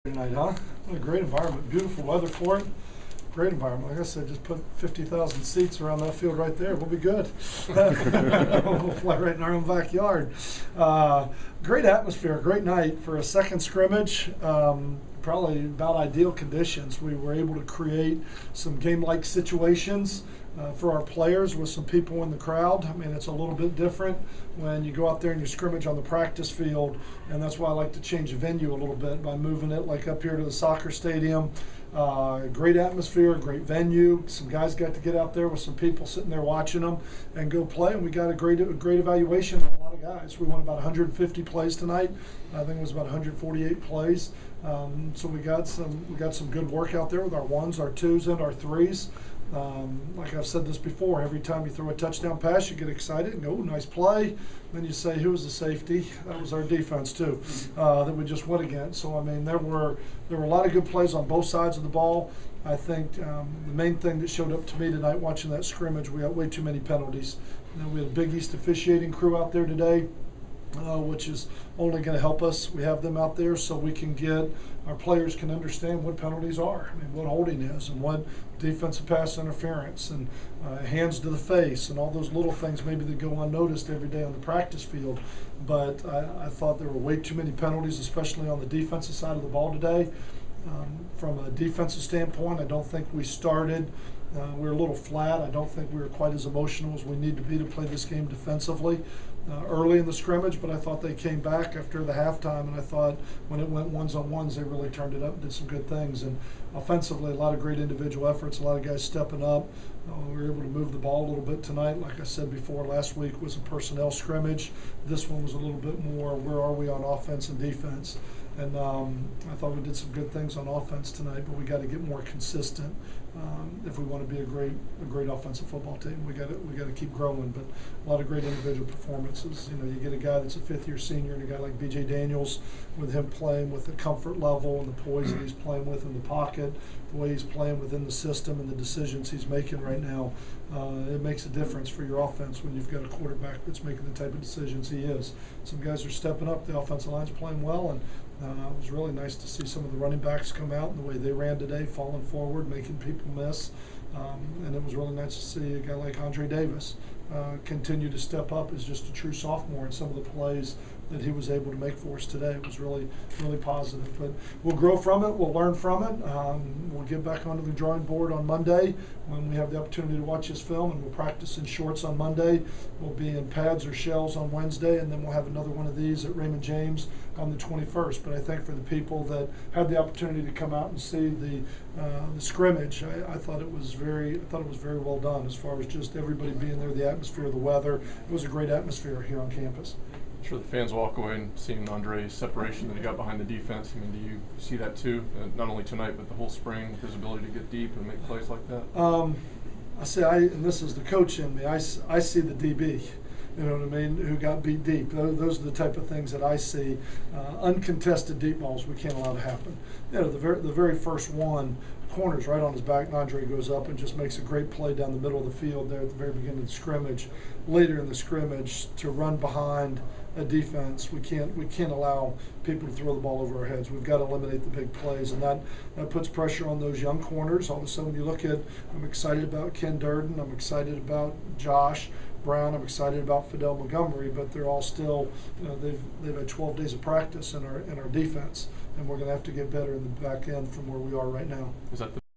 Tonight, huh? What a great environment. Beautiful weather for it. Great environment. Like I said, just put 50,000 seats around that field right there. We'll be good. We'll play right in our own backyard. Great atmosphere. Great night for a second scrimmage. Probably about ideal conditions. We were able to create some game-like situations for our players with some people in the crowd. I mean, it's a little bit different when you go out there and you scrimmage on the practice field, and that's why I like to change the venue a little bit by moving it like up here to the soccer stadium. Great atmosphere, great venue. Some guys got to get out there with some people sitting there watching them and go play, and we got a great evaluation on a lot of guys. We won about 150 plays tonight. I think it was about 148 plays. So we got some good work out there with our ones, our twos, and our threes. Like I've said this before, every time you throw a touchdown pass, you get excited and go, "Ooh, nice play." Then you say, "Who was the safety?" That was our defense too, that we just went against. So I mean, there were a lot of good plays on both sides of the ball. I think the main thing that showed up to me tonight watching that scrimmage, we got way too many penalties. We had a Big East officiating crew out there today, which is only going to help us. We have them out there so we can get our players can understand what penalties are, I mean, what holding is, and what defensive pass interference, and hands to the face, and all those little things maybe that go unnoticed every day on the practice field. But I thought there were way too many penalties, especially on the defensive side of the ball today. From a defensive standpoint, I don't think we started. We were a little flat. I don't think we were quite as emotional as we need to be to play this game defensively early in the scrimmage, but I thought they came back after the halftime, and I thought when it went ones-on-ones, they really turned it up and did some good things. And offensively, a lot of great individual efforts, a lot of guys stepping up. We were able to move the ball a little bit tonight. Like I said before, last week was a personnel scrimmage. This one was a little bit more, where are we on offense and defense? And I thought we did some good things on offense tonight, but we got to get more consistent if we want to be a great offensive football team. We got to keep growing. But a lot of great individual performances. You know, you get a guy that's a fifth-year senior and a guy like B.J. Daniels, with him playing with the comfort level and the poise that he's playing with in the pocket, the way he's playing within the system, and the decisions he's making right now. It makes a difference for your offense when you've got a quarterback that's making the type of decisions he is. Some guys are stepping up. The offensive line's playing well, and it was really nice to see some of the running backs come out and the way they ran today, falling forward, making people miss. And it was really nice to see a guy like Andre Davis continue to step up as just a true sophomore in some of the plays that he was able to make for us today. It was really, really positive. But we'll grow from it. We'll learn from it. We'll get back onto the drawing board on Monday when we have the opportunity to watch this film, and we'll practice in shorts on Monday. We'll be in pads or shells on Wednesday, and then we'll have another one of these at Raymond James on the 21st. But I think for the people that had the opportunity to come out and see the scrimmage, I thought it was very well done as far as just everybody being there, the atmosphere, the weather. It was a great atmosphere here on campus. I'm sure the fans walk away and seeing Andre's separation that he got behind the defense. I mean, do you see that too? Not only tonight, but the whole spring, his ability to get deep and make plays like that? And this is the coach in me, I see the DB, you know what I mean, who got beat deep. Those are the type of things that I see. Uncontested deep balls we can't allow to happen. You know, the very first one, corner's right on his back, and Andre goes up and just makes a great play down the middle of the field there at the very beginning of the scrimmage. Later in the scrimmage, to run behind a defense, we can't allow people to throw the ball over our heads. We've got to eliminate the big plays, and that puts pressure on those young corners. All of a sudden, you look at, I'm excited about Ken Durden, I'm excited about Josh Brown, I'm excited about Fidel Montgomery, but they're all still, you know, they've had 12 days of practice in our defense, and we're going to have to get better in the back end from where we are right now. Is that